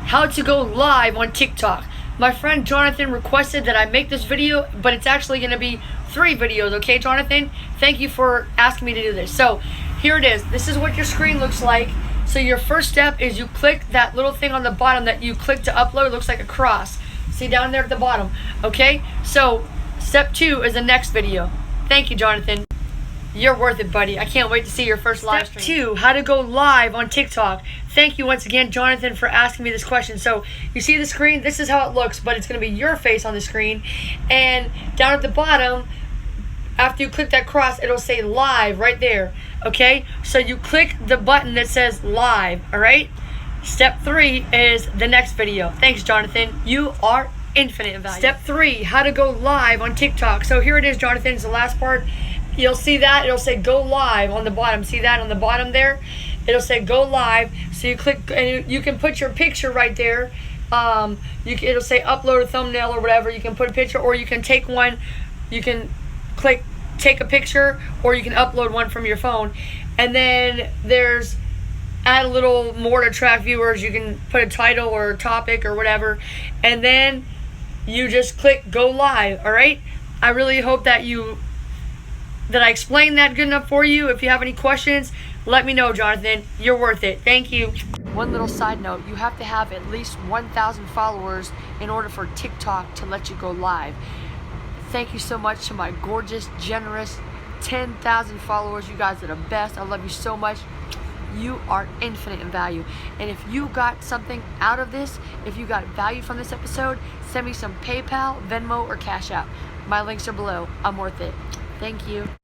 how to go live on TikTok. My friend Jonathan requested that I make this video, but it's actually going to be 3 videos, okay, Jonathan? Thank you for asking me to do this. So, here it is. This is what your screen looks like. So your first step is you click that little thing on the bottom that you click to upload. It looks like a cross. See down there at the bottom, okay? So, step 2 is the next video. Thank you, Jonathan. You're worth it, buddy. I can't wait to see your first live stream. Step 2, how to go live on TikTok. Thank you once again, Jonathan, for asking me this question. So, you see the screen? This is how it looks, but it's going to be your face on the screen. And down at the bottom, after you click that cross, it'll say live right there, okay? So, you click the button that says live, all right? Step 3 is the next video. Thanks, Jonathan. You are infinite in value. Step 3, how to go live on TikTok. So, here it is, Jonathan. It's the last part. You'll see that. It'll say go live on the bottom. See that on the bottom there? It'll say go live. So you click and you can put your picture right there. It'll say upload a thumbnail or whatever. You can put a picture or you can take one. You can click take a picture or you can upload one from your phone. And then there's add a little more to attract viewers. You can put a title or a topic or whatever. And then you just click go live. All right? I really hope that I explained that good enough for you. If you have any questions, let me know, Jonathan. You're worth it. Thank you. One little side note, you have to have at least 1,000 followers in order for TikTok to let you go live. Thank you so much to my gorgeous, generous 10,000 followers. You guys are the best. I love you so much. You are infinite in value. And if you got something out of this, if you got value from this episode, send me some PayPal, Venmo, or Cash App. My links are below. I'm worth it. Thank you.